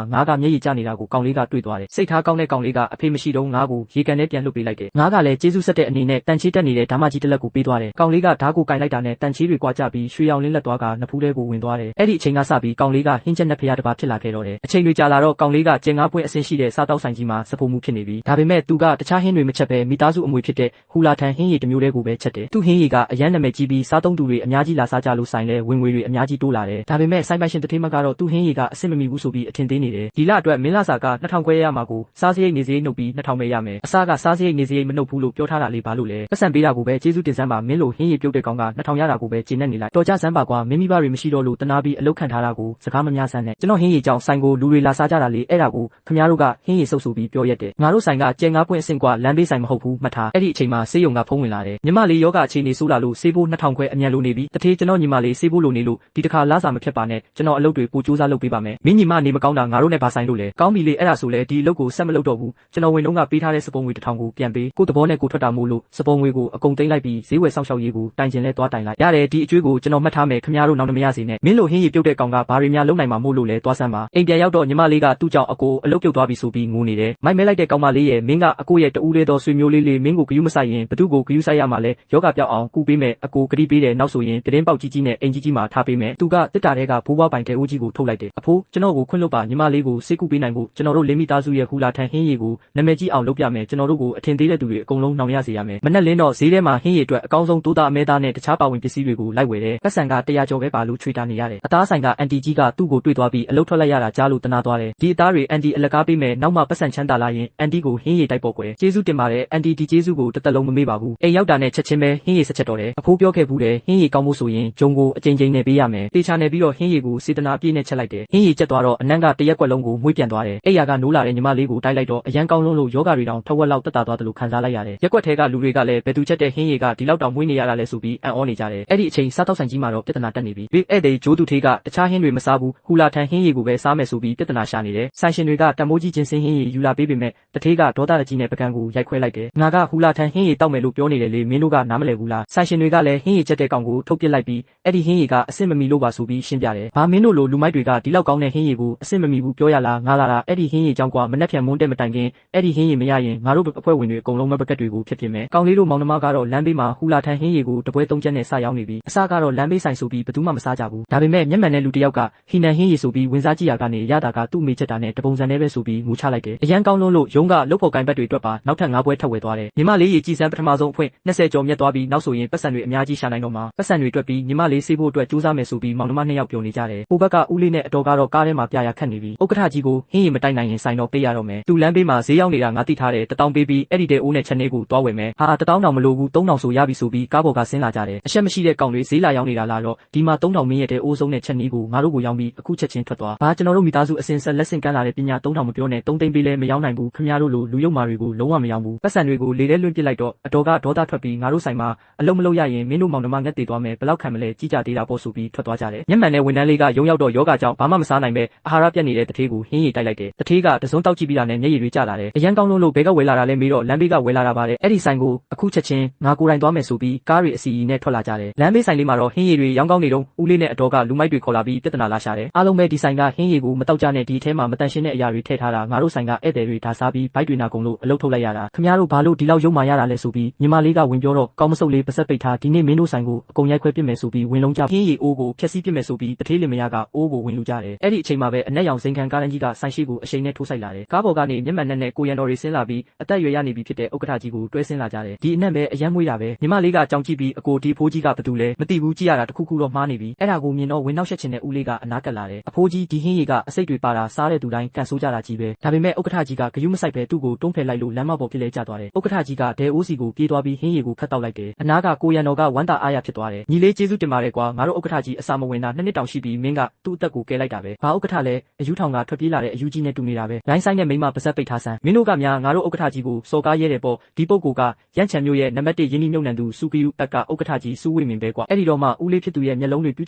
ငါးကမျက်ရည်ကျနေတာကိုကောင်လေးကတွေ့သွားတယ်စိတ်ထားကောင်းတဲ့ကောင်လေးကအဖေမရှိတော့ငါးကိုရေကန်ထဲပြန်လွှတ်ပေးလိုက်တယ်ငါးကလည်းကျေးဇူးဆက်တဲ့အနေနဲ့တန်ချေးတက်နေတဲ့ဓာမကြီးတစ်လက်ကိုပေးသွားတယ်ကောင်လေးကဓာကိုကင်လိုက်တာနဲ့တန်ချေးတွေကွာကျပြီးရွှေရောင်လင်းလက်သွားကနဖူးထဲကိုဝင်သွားတယ်အဲ့ဒီအချိန်ကစပြီးကောင်လေးကဟင်းချက်နဲ့ဖျားတစ်ပါးဖြစ်လာခဲ့တော့တယ်အချိန်တွေကြာလာတော့ကောင်လေးကကျင်ငါးပွင့်အဆင့်ရှိတဲ့စားတောက်ဆိုင်ကြီးမှာစပိုမှုဖြစ်နေပြီဒါပေမဲ့သူကတခြားဟင်းတွေမချက်ပဲမိသားစုအမွေဖြစ်တဲ့ဟူလာထန်ဟင်းရည်တစ်မျိုးတည်းကိုပဲချက်တယ်သူ့ဟင်းရည်ကအရန်နာမည်ကြီးပြီးစားသုံးသူတွေအများကြီးလာစားကြလို့ဆိုင်လဲဝင်ငွေတွေအများကြီးတိုးလာတယ်ဒါပေမဲ့ဆိုင်ပိုင်ရှင်တထေးမကတော့သူ့ဟင်းရည်ကအဆင့်မမီဘူးဆိုပြီးအထင်သေးနေတယ်ဒီလအတွက်မင်းလာစာက2000ခွဲရမှာကိုစားစရိတ်နေစရိတ်နှုတ်ပြီး2000ပဲရမယ်အစားကစားစရိတ်နေစရိတ်မနှုတ်ဘူးလို့ပြောထားတာလေးဘာလို့လဲပတ်စံပေးတာကိုပဲကျေးဇူးတင်စမ်းပါမင်းလိုဟင်းရည်ပြုတ်တဲ့ကောင်က2000ရတာကိုပဲကျင်းနေလိုက်တော်ကြစမ်းပါကွာမင်းမိဘတွေမရှိတော့လို့တနာပြီးအလုတ်ခံထားတာကိုစကားမများဆန်းနဲ့ကျွန်တော်ဟင်းရည်ကြောင့်ဆိုင်ကိုလူတွေလာစားကြတာလေအဲ့ဒါကိုခင်ဗျားတို့ကဟင်းရည်စုပ်ဆူပြီးပြောရက်တယ်ငါတို့ဆိုင်ကကျဲငါးပွင့်အဆင့်ကွာလမ်းဘေးဆိုင်မဟုတ်ဘူးမှတ်ထားအဲ့ဒီအချိန်မှာဆေးရုံကဖုံးဝင်လာတယ်ညီမလေးယောဂအခြေအနေဆိုးလာလို့ဆေးဖို့2000ခွဲအမြန်လိုနေပြီတထေးကျွန်တော်ညီမလေးဆေးဖို့လိုနေလို့ဒီတစ်ခါလာစာမဖြစ်ပါနဲ့ကျွန်တော်အလုပ်တွေပိုစူးစမ်းလုပ်ပေးပါမယ်မင်းညီမနေမကောင်းတာငါတို့နဲ့ဘာဆိုင်လို့လဲကောင်းပြီလေအဲ့ဒါဆိုလဲဒီအလုပ်ကိုဆက်မလုပ်တော့ဘူးကျွန်တော်ဝင်တော့ကပေးထားတဲ့စပုံငွေ1000ကိုပြန်ပေးကိုတဘောနဲ့ကိုထွက်တာမို့လို့စပုံငွေကိုအကုန်သိမ်းလိုက်ပြီးဈေးဝယ်ဆောင်ရှောက်ရေးကိုတိုင်ကျင်လဲသွားတိုင်လိုက်ရတယ်ဒီအကျွေးကိုကျွန်တော်မှတ်ထားမယ်ခင်ဗျားတို့နောက်မရစေနဲ့မင်းလိုဟင်းရည်ပြုတ်တဲ့ကောင်ကဘာတွေများလုံနိုင်မှာမို့လို့လဲသွားစမ်းပါအိမ်ပြန်ရောက်တော့ညီမလေးကသူ့ကြောင့်အကိုအလုပ်ပြုတ်သွားပြီဆိုပြီးငိုနေတယ်မိုက်မဲလိုက်တဲ့ကောင်မလေးရဲ့မင်းကအကိုရဲ့တူးလေးတော်ဆွေမျိုးလေးမင်းကိုဂယုမဆိုင်ရင်ဘသူ့ကိုဂယုဆိုင်ရမှာလဲယောဂပြောက်အောင်ကူပေးမယ်အကိုဂတိပေးတယ်နောက်ဆိုရင်ပြတင်းပေါက်ကြီးကြီးနဲ့အိမ်ကြီးကြီးမှာထားပေးမယ်သူကတစ်တာတဲ့ကဘိုးဘွားပိုင်တဲ့အိုးကြီးကိုထုတ်လိုက်တယ်အဖိုးကျွန်တော်ကိုခွင့်လွတ်ပါညီမလေးကိုစေကူပေးနိုင်ဖို့ကျွန်တော်တို့လင်းမိသားစုရဲ့ဟူလာထန်ဟင်းရည်ကိုနာမည်ကြီးအောင်လုပ်ပြမယ်ကျွန်တော်တို့ကိုအထင်သေးတဲ့သူတွေအကုန်လုံးနှောင်ရစေရမယ်မနဲ့လင်းတော့ဈေးထဲမှာဟင်းရည်အတွက်အကောင်းဆုံးတိုးသားအမဲသားနဲ့တခြားပါဝင်ပစ္စည်းတွေကိုလိုက်ဝယ်တယ်ပတ်စံက100ကျော်ပဲပါလို့ချွေတာနေရတယ်အသားဆိုင်ကအန်တီကြီးကသူ့ကိုတွေ့သွားပြီးအလုတ်ထွက်လိုက်ရတာကြားလို့တနာသွားတယ်ဒီအသားတွေအန်တီအလကားပေးမယ်နောက်မှပတ်စံချမ်းသာလာရင်အန်တီကိုဟင်းရည်တိုက်ပေါ်ကွယ်ကျေးဇူးတင်ပါတယ်အန်တီဒီကျေးဇူးကိုတစ်သက်လုံးမမေ့ပါဘူးအိမ်ရောက်တာနဲ့ချက်ချင်းပဲဟင်းရည်ဆက်ချက်တော့တယ်အဖိုးပြောခဲ့ဘူးတယ်ဟင်းရည်ကောင်းဖို့ဆိုရင်ဂျုံကိုအကြိမ်ကြိမ်နဲ့ပေးရမယ်တေချာနယ်ပြီးတော့ဟင်းရည်ကိုစေတနာအပြည့်နဲ့ချက်လိုက်တယ်ဟင်းရည်ချက်သွားတော့အနံ့ကတရက်ကွက်လုံးကိုမွေးပြန်သွားတယ်အိယာကနိုးလာတဲ့ညီမလေးကိုတိုက်လိုက်တော့အရန်ကောင်းလုံးလို့ယောဂတွေတောင်ထဝက်လောက်တက်တာသွားတယ်လို့ခံစားလိုက်ရတယ်ရက်ကွက်ထဲကလူတွေကလည်းဘယ်သူချက်တဲ့ဟင်းရည်ကဒီလောက်တောင်မွေးနေရတာလဲဆိုပြီးအံ့ဩနေကြတယ်အဲ့ဒီအချိန်စားတောက်ဆိုင်ကြီးမှာတော့ပြဿနာတက်နေပြီဘေးဧည့်သည်ဂျိုးသူထေးကတခြားဟင်းတွေမစားဘူးဟူလာထန်ဟင်းရည်ကိုပဲစားမယ်ဆိုပြီးပြဿနာရှာနေတယ်ဆိုင်ရှင်တွေကတမိုးကြီးချင်းစင်းဟင်းရည်ယူလာပေးပေမဲ့တထေးကဒေါသတကြီးနဲ့ပကံကိုရိုက်ခွဲလိုက်တယ်ငါကဟူလာထန်ဟင်းရည်တောက်မယ်လို့ပြောနေတယ်လေမင်းတို့ကနားမလည်ဘူးလားဆိုင်ရှင်တွေကလည်းဟင်းရည်ချက်တဲ့ကောင်ကိုထုတ်ပစ်လိုက်ပြီးအဲ့ဒီဟင်းရည်ကအဆင့်မမီလို့ပါဆိုပြီးရှင်းပြတယ်ဘာမင်းတို့လိုလူမိုက်တွေကဒီလောက်ကောင်းတဲ့ဟင်းရည်ကိုအဆင့်မမီဘူးပြောရလားငါလာတာအဲ့ဒီဟင်းရည်ကြောင့်ကွာမနှက်ဖြန်မွန်းတဲ့မတိုင်ခင်အဲ့ဒီဟင်းရည်မရရင်ငါတို့အဖွဲ့ဝင်တွေအကုန်လုံးမပကက်တွေကိုဖြစ်ဖြစ်မယ်ကောင်လေးတို့မောင်နှမကတော့လမ်းဘေးမှာဟူလာထန်ဟင်းရည်ကိုတပွဲ3ချက်နဲ့စရောင်းနေပြီအစားကတော့လမ်းဘေးဆိုင်ဆိုပြီးဘယ်သူမှမစားကြဘူးဒါပေမဲ့မျက်မှန်တဲ့လူတစ်ယောက်ကဟီနန်ဟင်းရည်ဆိုပြီးဝင်စားကြည့်ရကနေရတာကသူ့မိချက်တာနဲ့တပုံစံနဲ့ပဲဆိုပြီးငိုချလိုက်တယ်အရန်ကောင်းလုံးလို့ရုံးကလုတ်ဖို့ကိုင်ဘက်တွေအတွက်ပါနောက်ထပ်9ပွဲထပ်ဝယ်သွားတယ်ညီမလေးရေကြည်စမ်းပထမဆုံးအဖွင့်20ကျော်မြတ်သွားပြီးနောက်ဆိုရင်ပတ်စံတွေအများကြီးရှာနိုင်တော့မှာပတ်စံတွေတွက်ပြီးညီမလေးစေးဖို့အတွက်ကြိုးစားမယ်ဆိုပြီးမောင်နှမ2ယောက်ပြောနေကြတယ်ဟိုဘက်ကဦးလေးနဲ့အတော်ကတော့ကားထဲမှာပြရခတ်နေပြီဥက္ကဋ္ဌကြီးကိုဟင်းရည်မတိုက်နိုင်ရင်ဆိုင်တော့ပေးရတော့မယ်သူလမ်းဘေးမှာဈေးရောက်နေတာငါသိထားတယ်1000ပေးပြီးအဲ့ဒီတဲ့အိုးနဲ့ချက်နေကိုသွားဝယ်မယ်ဟာ1000တောင်မလိုဘူး3000ဆိုရပြီဆိုပြီးကားပေါ်ကဆင်းလာကြတယ်အရှက်မရှိတဲ့ကောင်တွေဈေးလာရောက်နေတာလားတော့ဒီမှာ3000မင်းရဲ့တဲ့အိုးဆုံးနဲ့ချက်နေကိုငါတို့ကိုရောင်းပြီးအခုချက်ချင်းထွက်သွားဘာကျွန်တော်တို့မိသားစုအစင်ဆက်လက်ဆင့်ကမ်းလာတဲ့ပညာ3000မပြောနဲ့3သိန်းပေးလဲမရောင်းနိုင်ဘူးခင်ဗျားတို့လိုလူရုပ်မာတွေကိုလုံးဝမရောင်းဘူးပတ်စံတွေကိုလေထဲလွှင့်ပစ်လိုက်တော့အတော်ကဒေါသထွက်ပြီးငါတို့ဆိုင်မှာအလုံးမလုံးရရင်မင်းတို့မောင်နှမငက်တေသွားမယ်ဘလောက်ခံမလဲကြီးကြသေးတာပေါ့ဆိုပြီးထွက်သွားကြတယ်မျက်မှန်နဲ့ဝန်ထမ်းလေးကရုံရောက်တော့ယောဂကြောင့်ဘာမှမစားနိုင်ပဲအာဟာရပြတ်နေတဲ့တထေးကိုဟင်းရည်တိုက်လိုက်တယ်တထေးကတစုံတောက်ကြည့်ပြီးတာနဲ့မျက်ရည်တွေကျလာတယ်အရန်ကောင်းလုံးလို့ဘဲကဝယ်လာတာလဲမေးတော့လမ်းဘေးကဝယ်လာတာပါတယ်အဲ့ဒီဆိုင်ကိုအခုချက်ချင်းငါကိုယ်တိုင်သွားမယ်ဆိုပြီးကားတွေအစီအီနဲ့ထွက်လာကြတယ်လမ်းဘေးဆိုင်လေးမှာတော့ဟင်းရည်တွေရောင်းကောင်းနေတော့ဦးလေးနဲ့အတော်ကလူမိုက်တွေခေါ်လာပြီးပြဿနာလာရှာတယ်အားလုံးပဲဒီဆိုင်ကဟင်းရည်ကိုမတောက်ကြနဲ့ဒီထဲမှာမတန်ရှင်းတဲ့အရာတွေထည့်ထားတာငါတို့ဆိုင်ကဧည့်သည်တွေဒါစားပြီးဘိုက်တွေနာကုန်လို့အလုပ်ထုတ်လိုက်ရတာခင်ဗျားတို့ဘာလို့ဒီလောက်ရုံမာရတာလဲဆိုပြီးညီမလေးကဝင်ပြောတော့ကောင်းမဆုပ်လေးပါဆက်ပိတ်ထားဒီနေ့မင်းတို့ဆိုင်ကိုအကုန်ရိုက်ခွဲပြစ်မယ်ဆိုပြီးဝင်လုံးကြဟင်းရည်အိုးကိုဖျက်ဆီးပြစ်မယ်ဆိုပြီးတထေးလင်မယားကအိုးကိုဝင်လူကြတယ်အဲ့ဒီအချိန်မှာပဲအနက်ရောင်စိန်ခံကားတန်းကြီးကဆိုင်ရှိကိုအရှိန်နဲ့ထိုးဆိုင်လာတယ်ကားပေါ်ကနေမျက်မှန်နဲ့ကိုရန်တော်တွေဆင်းလာပြီးအသက်ရွယ်ရနေပြီဖြစ်တဲ့ဥက္ကဋ္ဌကြီးကိုတွဲဆင်းလာကြတယ်ဒီအနက်ပဲအယမ်းမွေးတာပဲညီမလေးကကြောင်ကြည့်ပြီးအကိုဒီဖိုးကြီးကဘာတူလဲမသိဘူးကြည့်ရတာတခုခုတော့မှားနေပြီအဲ့ဒါကိုမြင်တော့ဝင်နောက်ဆက်ချင်တဲ့ဦးလေးကအနားကပ်လာတယ်အဖိုးကြီးဒီဟင်းရည်ကအစိတ်တွေပါတာစားတဲ့သူတိုင်းကန်ဆိုးကြတာကြီးပဲဒါပေမဲ့ဥက္ကဋ္ဌကြီးကဂယုမဆိုင်ပဲသူ့ကိုတွန်းဖယ်လိုက်လို့လမ်းမပေါ်ဖြစ်လဲကျသွားတယ်ဥက္ကဋ္ဌကြီးကဒဲအိုးစီကိုပြေးသွားပြီးဟင်းရည်ကိုခတ်တောက်လိုက်တယ်အနားကကိုရန်တော်ကဝမ်းသာအားရဖြစ်သွားတယ်ညီလေးကျေးဇူးတင်ပါတယ်ကွာငါတို့ဥက္ကဋ္ဌကြီးအစာမဝင်တာ2နှစ်တောင်ရှိပြီးမင်းကသူ့အသက်ကိုကဲလိုက်တာပဲဘာဥက္ကဋ္ဌလဲအယူထောင်ကထွက်ပြေးလာတဲ့အယူကြီးနဲ့တူနေတာပဲလိုင်းဆိုင်နဲ့မိမပါဇက်ပိတ်ထားစမ်းမင်းတို့ကများငါတို့ဥက္ကဋ္ဌကြီးကိုစော်ကားရဲတယ်ပေါ့ဒီပုဂ္ဂိုလ်ကရန့်ချံမျိုးရဲ့နံပါတ်1ရင်းနှီးမြုပ်နှံသူစူကယူပတ်ကဥက္ကဋ္ဌကြီးစူဝေမင်ပဲကွာအဲ့ဒီတော့မှဦးလေးဖြစ်သူရဲ့မျက်လုံးတွေပြူး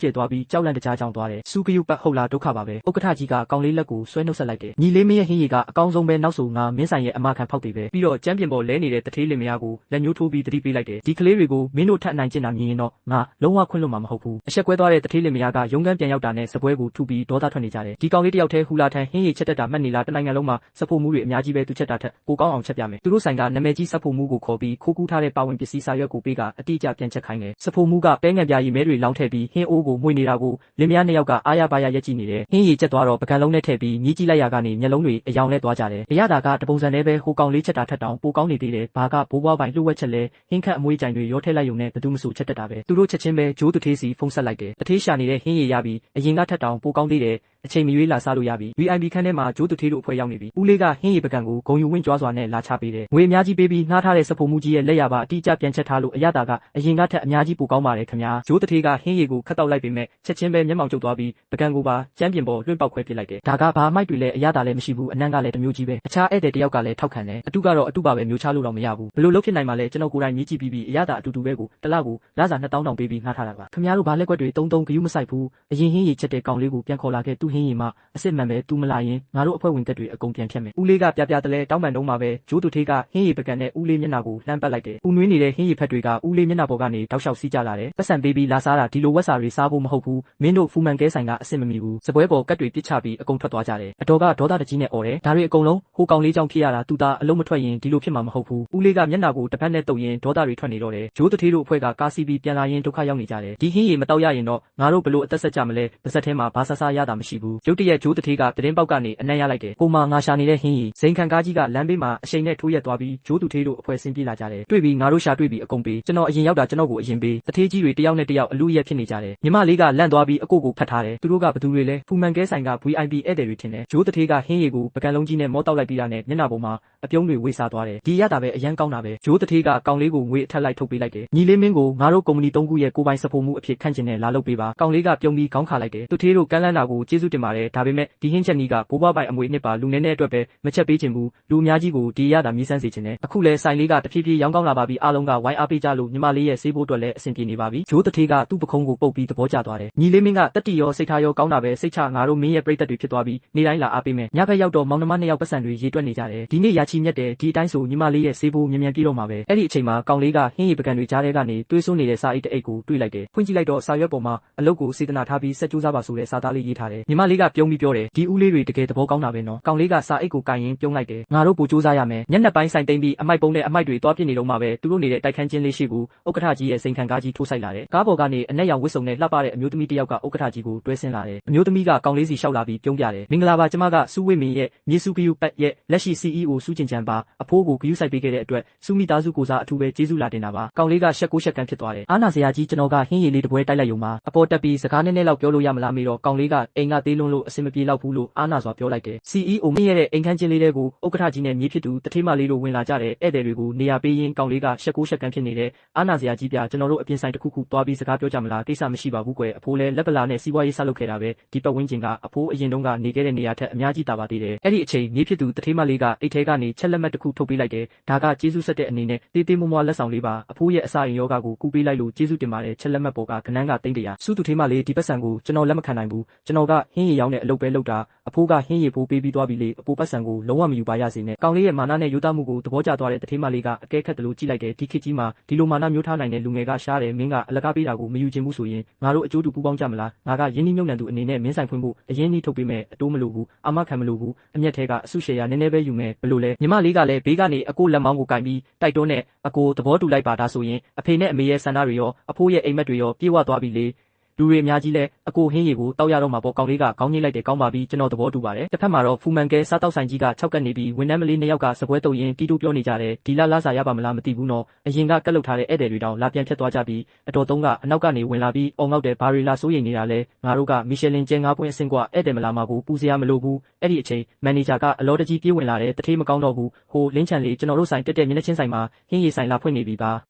ကျဲသွားပြီးကြောက်လန့်တကြားကြောင်သွားတယ်စူကယူပတ်ဟုတ်လားဒုက္ခပါပဲဥက္ကဋ္ဌကြီးကကောင်လေးလက်ကိုဆွဲနှုတ်ဆက်လိုက်တယ်ညီလေးမင်းရဲ့ဟင်းရည်ကအကောင်းဆုံးပဲနောက်ဆိုငါမင်းဆိုင်ရဲ့အမခံဖောက်တွေပဲပြီးတော့ကျမ်းပြင်ပေါ်လဲနေတဲ့တထေးလင်မယားကိုလက်ညှိုးထိုးပြီးတတိပေးလိုက်တယ်ဒီကလေးတွေကိုမင်းတို့ထပ်နိုင်ကျင်တာမြင်ရင်တော့ငါလုံးဝခွင့်လွှတ်မှာမဟုတ်ဘူးအဆက်ကွဲသွားတဲ့တထေးလင်မယားကရုံးကန်းပြန်ရောက်တာနဲ့စပွဲကိုထုပြီးဒေါသထွက်နေကြတယ်ဒီကောင်လေးတယောက်တည်း ဟူလာထန်ဟင်းရည်ချက်တက်တာမှတ်နေလားတနိုင်ငံလုံးမှာစဖို့မှုတွေအများကြီးပဲသူချက်တာထက်ပိုကောင်းအောင်ချက်ပြမယ်သူတို့ဆိုင်ကနာမည်ကြီးစဖို့မှုကိုခေါ်ပြီးခိုးကူးထားတဲ့ပါဝင်ပစ္စည်းစာရွက်ကိုပေးကအတိအကျပြန်ချက်ခိုင်းတယ်စဖို့မှုကပဲငံပြားရီမဲတွေလောင်းထည့်ပြီးဟင်းအိုးကိုမှွေနေတာကိုလင်မယားနှစ်ယောက်ကအားရပါရရက်ကြည့်နေတယ်ဟင်းရည်ချက်သွားတော့ပကံလုံးနဲ့ထည့်ပြီးမြည်ကြည့်လိုက်ရကနေမျက်လုံးတွေအယောင်နဲ့သွားကြတယ်အရသာကတပုံစံနဲ့ပဲဟိုကောင်လေးချက်တာထက်တောင်ပိုကောင်းနေသေးတယ်ဘာကဘိုးဘွားပိုင်လှုပ်ဝက်ချက်လဲဟင်းခတ်အမွေးကြိုင်တွေရောထည့်လိုက်ရုံနဲ့ဘသူမဆိုချက်တက်တာပဲသူတို့ချက်ချင်းပဲဂျိုးတထေးစီဖုံးဆက်လိုက်တယ်တထေးရှာနေတဲ့ဟင်းရည်ရပြီးအရင်ကထက်တောင်ပိုကောင်းသေးတယ်အချိန်မရွေးလာစားလို့ရပြီ VIP ခန်းထဲမှာဂျိုးတထေးတို့အဖွဲ့ရောက်နေပြီဦးလေးကဟင်းရည်ပကံကိုဂုံယူဝင့်ကြွားစွာနဲ့လာချပေးတယ်ငွေအများကြီးပေးပြီးငှားထားတဲ့စဖို့မှုကြီးရဲ့လက်ရပါအတိအကျပြန်ချက်ထားလို့အရသာကအရင်ကထက်အများကြီးပိုကောင်းပါတယ်ခင်ဗျာဂျိုးတထေးကဟင်းရည်ကိုခတ်တောက်လိုက်ပေမဲ့ချက်ချင်းပဲမျက်မှောင်ကျုပ်သွားပြီးပကံကိုပါကျမ်းပြင်ပေါ်လွှင့်ပေါက်ခွဲပစ်လိုက်တယ်ဒါကဘာအမိုက်တွေလဲအရသာလည်းမရှိဘူးအနံ့ကလည်းတမျိုးကြီးပဲအခြားဧည့်သည်တယောက်ကလည်းထောက်ခံတယ်အတုကတော့အတုပါပဲမျိုးချလို့တော့မရဘူးဘလို့လုပ်ဖြစ်နိုင်မှာလဲကျွန်တော်ကိုယ်တိုင်မြည်ကြည့်ပြီးအရသာအတူတူပဲကိုတလကိုလစာ2000တောင်ပေးပြီးငှားထားတာပါခင်ဗျားတို့ဘာလက်ကွက်တွေတုံးဂယူးမဆိုင်ဘူးအရင်ဟင်းရည်ချက်တဲ့ကောင်လေးကိုပြန်ခေါ်လာခဲ့သူ့ဟင်းရည်မှအစ်စ်မှန်ပဲသူမလာရင်ငါတို့အဖွဲ့ဝင်တက်တွေအကုန်ပြန်ဖြတ်မယ်ဦးလေးကပြတလဲတောင်းပန်တုံးမှာပဲဂျိုးသူထေးကဟင်းရည်ပကံနဲ့ဦးလေးမျက်နှာကိုလှမ်းပတ်လိုက်တယ်ဦးနွေးနေတဲ့ဟင်းရည်ဖက်တွေကဦးလေးမျက်နှာပေါ်ကနေတောက်လျှောက်စီးကြလာတယ်ပတ်စံပေးပြီးလာစားတာဒီလိုဝက်စာတွေစားဖို့မဟုတ်ဘူးမင်းတို့ဖူမှန်ကဲဆိုင်ကအစ်စ်မမီဘူးစပွဲပေါ်ကတ်တွေပစ်ချပြီးအကုန်ထွက်သွားကြတယ်အတော်ကဒေါသတကြီးနဲ့អော်တယ်ဒါတွေအကုန်လုံးဟိုကောင်လေးကြောင့်ဖြစ်ရတာသူသားအလုံးမထွက်ရင်ဒီလိုဖြစ်မှာမဟုတ်ဘူးဦးလေးကမျက်နှာကိုတစ်ဖက်နဲ့တုပ်ရင်ဒေါသတွေထွက်နေတော့တယ်ဂျိုးသူထေးတို့အဖွဲ့ကကားစီးပြီးပြန်လာရင်ဒုက္ခရောက်နေကြတယ်ဒီဟင်းရည်မတောက်ရရင်တော့ငါတို့ဘလို့အသက်ဆက်ကြမလဲပါဇက်ထဲမှာဘာဆဆရတာမရှိဘူးရုတ်တရက်ဂျိုးသူထေးကတရင်ပေါက်ကနေအနံ့ရလိုက်တယ်ကိုမငါရှာနေတဲ့ဟင်းရည်ဇိမ်ခံကားကြီးကလမ်းဘေးမှာအရှိန်နဲ့ထိုးရက်သွားပြီးဂျိုးသူထေးတို့အဖွဲ့ဆင်းပြေးလာကြတယ်တွေ့ပြီးငါတို့ရှာတွေ့ပြီးအကုန်ပေးကျွန်တော်အရင်ရောက်တာကျွန်တော်ကိုအရင်ပေးတထေးကြီးတွေတယောက်နဲ့တယောက်အလူရက်ဖြစ်နေကြတယ်မြမလေးကလန့်သွားပြီးအကိုကိုဖတ်ထားတယ်သူတို့ကဘသူတွေလဲဖူမှန်ကဲဆိုင်က VIP ဧည့်သည်တွေထင်တယ်ဂျိုးတထေးကဟင်းရည်ကိုပကံလုံးကြီးနဲ့မောတောက်လိုက်ပြီးတာနဲ့မျက်နှာပေါ်မှာအပြုံးတွေဝေစားသွားတယ်ဒီရတာပဲအရန်ကောင်းတာပဲဂျိုးတထေးကကောင်လေးကိုငွေအထက်လိုက်ထုတ်ပေးလိုက်တယ်ညီလေးမင်းကိုငါတို့ကုမ္ပဏီ3ခုရဲ့ကိုပိုင်စဖို့မှုအဖြစ်ခန့်ကျင်နဲ့လာလုပ်ပေးပါကောင်လေးကပြုံးပြီးခေါင်းခါလိုက်တယ်သူထေးတို့ကမ်းလန်းတာကိုကျေးဇူးတင်ပါတယ်ဒါပေမဲ့ဒီဟင်းချက်နီးကဘိုးဘွားပိုင်အမွေနှစ်ပါလူနေနဲ့အတွက်ပဲမချက်ပေးခြင်းဘူးလူအများကြီးကိုဒီရတာမြည်ဆန်းစေခြင်းနဲ့အခုလဲဆိုင်လေးကတဖြည်းဖြည်းရောင်းကောင်းလာပါပြီအားလုံးကဝိုင်းအားပေးကြလို့ညီမလေးရဲ့ဆေးဖို့အတွက်လည်းအဆင်ပြေနေပါပြီဂျိုးတထေးကသူ့ပခုံးကိုပုတ်ပြီးသဘောကျသွားတယ်ညီလေးမင်းကတက်တီရောစိတ်ထားရောကောင်းတာပဲစိတ်ချငါတို့မင်းရဲ့ပြိတ္တတွေဖြစ်သွားပြီးနေတိုင်းလာအားပေးမယ်ညဘက်ရောက်တော့မောင်နှမနှစ်ယောက်ပတ်စံတွေရေတွက်နေကြတယ်ဒီနေ့ရာချီမြက်တယ်ဒီအတိုင်းဆိုညီမလေးရဲ့ဆေးဖို့မြန်မြန်ပြေတော့မှာပဲအဲ့ဒီအချိန်မှာကောင်လေးကဟင်းရည်ပကံတွေကြားထဲကနေတွေးဆွနေတဲ့စာအိတ်တအိတ်ကိုတွေးလိုက်တယ်ဖွင့်ကြည့်လိုက်တော့စာရွက်ပေါ်မှာအလုပ်ကိုစေတနာထားပြီးစက်ကြိုးစားပါဆိုတဲ့စာသားလေးရေးထားတယ်ညီမလေးကပြုံးပြီးပြောတယ်ဒီဦးလေးတွေတကယ်သဘောကောင်းတာပဲနော်ကောင်လေးကစာအိတ်ကိုကင်ရင်ပြုံးလိုက်တယ်ငါတို့ပိုကြိုးစားရမယ်ညက်ပိုင်းဆိုင်သိမ့်ပြီးအမိုက်ပုံးနဲ့အမိုက်တွေတွားပြစ်နေတော့မှပဲသူတို့နေတဲ့တိုက်ခန်းချင်းလေးရှိကူဥက္ကဋ္ဌကြီးရဲ့စိန်ခံကားကြီးထိုးဆိုင်လာတယ်ကားပေါ်ကနေအနက်ရောင်ဝစ်စုံနဲ့လှပတဲ့အမျိုးသမီးတစ်ယောက်ကဥက္ကဋ္ဌကြီးကိုတွဲဆင်းလာတယ်အမျိုးသမီးကကောင်လေးစီလျှောက်လာပြီးပြုံးပြတယ်မင်္ဂလာပါကျမကစူးဝေမင်းရဲ့မြေစုကယူပတ်ရဲ့လက်ရှိ CEO စူးကျင်ချန်ပါအဖိုးကိုဂယူဆိုင်ပေးခဲ့တဲ့အတွက်စူးမိသားစုကိုစားအထူးပဲကျေးဇူးလာတင်တာပါကောင်လေးကရှက်ကိုရှက်ကန်ဖြစ်သွားတယ်အာနာစရာကြီးကျွန်တော်ကဟင်းရည်လေးတပွဲတိုက်လိုက်ရုံမှာအပေါ်တက်ပြီးစကားနည်းနည်းလောက်ပြောလို့ရမလားမေးတော့ကောင်လေးကအိမ်ကသေးလွန်းလို့အဆင်မပြေတော့ဘူးလို့အာနာစွာပြောလိုက်တယ် CEO မင်းရဲ့အိမ်ခန်းချင်းလေးတဲ့ကိုဥက္ကဋ္ဌကြီးနဲ့မြေဖြစ်သူတထေးမလေးတို့ဝင်လာကြတဲ့ဧည့်သည်တွေကိုနေရာပေးရင်းကောင်လေးကရှက်ကိုရှက်ကန်ဖြစ်နေတဲ့အာနာစရာကြီးပြကျွန်တော်တို့အပြင်ဆိုင်တစ်ခုခုသွားပြီးစကားပြောကြမလားကိစ္စမရှိပါဘူးကွယ်အဖိုးလည်းလက်ပလာနဲ့စီးပွားရေးဆက်လုပ်ခဲ့တာပဲဒီပတ်ဝန်းကျင်ကအဖိုးအရင်တုန်းကနေခဲ့တဲ့နေရာထက်အများကြီးတာပါသေးတယ်အဲ့ဒီအချိန်မြေဖြစ်သူတထေးမလေးကအိတ်ထဲကနေချက်လက်မှတ်တစ်ခုထုတ်ပေးလိုက်တယ်ဒါကကျေးဇူးဆက်တဲ့အနေနဲ့တေးသေးမွားမွားလက်ဆောင်လေးပါအဖိုးရဲ့အစာအိမ်ယောဂကိုကူပေးလိုက်လို့ကျေးဇူးတင်ပါတယ်ချက်လက်မှတ်ပေါ်ကကနန်းကတိမ့်တရာစုသူထေးမလေးဒီပတ်စံကိုကျွန်တော်လက်မခံနိုင်ဘူးကျွန်တော်ကဟင်းရည်ရောင်းတဲ့အလုပ်ပဲလုပ်တာအဖိုးကဟင်းရည်ဖိုးပေးပြီးသွားပြီလေအဖိုးပတ်စံကိုလုံးဝမယူပါရစေနဲ့ကောင်လေးရဲ့မာနနဲ့ယူသားမှုကိုသဘောကျသွားတဲ့တထေးမလေးကအကဲခတ်တယ်လို့ကြည့်လိုက်တယ်ဒီခေတ်ကြီးမှာဒီလိုမာနမျိုးထားနိုင်တဲ့လူငယ်ကရှားတယ်မင်းကအလကားပေးတာကိုမယူချင်ဘူးဆိုရင်ငါတို့အကျိုးတူပူးပေါင်းကြမလားငါကယင်းနှိမ့်မြုပ်နှံသူအနေနဲ့မင်းဆိုင်ဖွင့်ဖို့အရင်နှီးထုတ်ပေးမယ်အတိုးမလို့ဘူးအာမခံမလို့ဘူးအမျက်ထဲကအဆုရှယ်ရနည်းနည်းပဲယူမယ်ဘလို့လဲညီမလေးကလည်းဘေးကနေအကိုလက်မောင်းကိုကင်ပြီးတိုက်တွန်းနဲ့အကိုသဘောတူလိုက်ပါဒါဆိုရင်အဖေနဲ့အမေရဲ့ဆန္ဒတွေရောအဖိုးရဲ့အိမ်မက်တွေရောပြေဝသွားပြီလေလူတွေအများကြီးလဲအကိုဟင်းရည်ကိုတောက်ရတော့မှာပေါ့ကောင်လေးကခေါင်းညှိလိုက်တယ်ကောင်းပါပြီကျွန်တော်သဘောတူပါတယ်တစ်ဖက်မှာတော့ဖူမန်ကဲစားတောက်ဆိုင်ကြီးက6ကတ်နေပြီးဝန်ထမ်းမလေး2ယောက်ကစပွဲတုပ်ရင်းတီးတူးပြောနေကြတယ်ဒီလာစားရပါမလားမသိဘူးနော်အရင်ကကတ်လုတ်ထားတဲ့ဧည့်သည်တွေတောင်လာပြန်ဖြတ်သွားကြပြီးအတော်သုံးကအနောက်ကနေဝင်လာပြီးအော်ငေါက်တယ်ဘာရီလာစိုးရိမ်နေတာလဲငါတို့ကမီရှယ်လင်ကျဲ9ပွင့်အဆင့်กว่าဧည့်သည်မလာမှာကိုပူစရာမလိုဘူးအဲ့ဒီအချိန်မန်နေဂျာကအလော်တကြီးပြေးဝင်လာတယ်တထေးမကောင်းတော့ဘူးဟိုလင်းချန်လေးကျွန်တော်တို့ဆိုင်တက်တဲ့မျက်နှာချင်းဆိုင်မှာဟင်းရည်ဆိုင်လာဖွင့်နေပြီပါ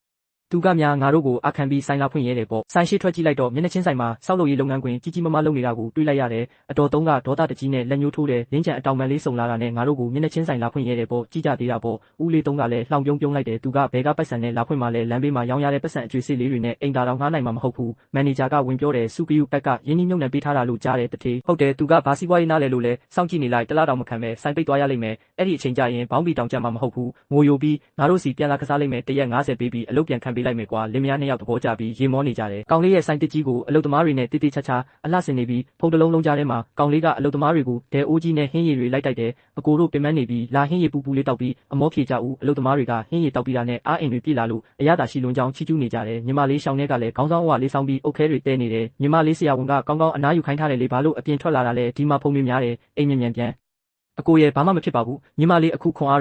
သူကများငါတို့ကိုအခမ်းပြီးဆိုင်လာဖွင့်ရဲတယ်ပေါ့ဆိုင်ရှိထွက်ကြည့်လိုက်တော့မျက်နှာချင်းဆိုင်မှာစောက်လုပ်ရေးလုပ်ငန်းခွင်ကြီးကြီးမားမားလုပ်နေတာကိုတွေးလိုက်ရတယ်အတော်သုံးကဒေါသတကြီးနဲ့လက်ညှိုးထိုးတယ်လင်းချန်အတောင်ပံလေးစုံလာတာနဲ့ငါတို့ကိုမျက်နှာချင်းဆိုင်လာဖွင့်ရဲတယ်ပေါ့ကြည့်ကြသေးတာပေါ့ဦးလေးသုံးကလည်းလှောင်ပြုံးလိုက်တယ်သူကဘဲကပတ်စံနဲ့လာဖွင့်မှလည်းလမ်းဘေးမှာရောင်းရတဲ့ပတ်စံအကျွေးစစ်လေးတွေနဲ့အိမ်သာတော်ငှားနိုင်မှာမဟုတ်ဘူးမန်နေဂျာကဝင်ပြောတယ်စုကယူပက်ကရင်းနှီးမြုပ်နှံပေးထားတာလို့ကြားတယ်တထေးဟုတ်တယ်သူကဘာစီးပွားရေးနားလဲလို့လဲစောင့်ကြည့်နေလိုက်တလားတောင်မခံပဲဆိုင်ပိတ်သွားရလိမ့်မယ်အဲ့ဒီအချိန်ကျရင်ဘောင်းဘီတောင်ကျမှာမဟုတ်ဘူးငိုယိုပြီးငါတို့စီပြန်လာကစားလိမ့်မယ်တရက်90ပေးပြီးအလုပ်ပြန်ခံပေး ပေးလိုက်မယ်ကွာလင်မယားနှစ်ယောက်သဘောကျပြီးရေမောနေကြတယ်ကောင်လေးရဲ့ဆိုင်တစ်ကြီးကိုအလုတ်သမားတွေနဲ့တိတိချာချာအလှဆင်နေပြီးဖုန်းတစ်လုံးလုံးကြားထဲမှာကောင်လေးကအလုတ်သမားတွေကိုဒဲအိုးကြီးနဲ့ဟင်းရည်တွေလိုက်တိုက်တယ်အကိုတို့ပင်မနေပြီးလာဟင်းရည်ပူပူလေးတောက်ပြီးအမောဖြေကြဦးအလုတ်သမားတွေကဟင်းရည်တောက်ပြီးတာနဲ့အားအိမ်တွေပြေးလာလို့အရသာရှိလွန်ကြောင်းချီးကျူးနေကြတယ်ညီမလေးရှောင်းတဲ့ကလည်းခေါင်းဆောင်ဝါလေးဆောင်ပြီးအုတ်ခဲတွေတဲနေတယ်ညီမလေးဆရာဝန်ကကောင်းကောင်းအနားယူခိုင်းထားတယ်လေဘာလို့အပြင်ထွက်လာတာလဲဒီမှာဖုန်းတွေများတယ်အိမ်မြန်ပြန်အကိုရဲ့ဘာမှမဖြစ်ပါဘူးညီမလေးအခုခွန်အား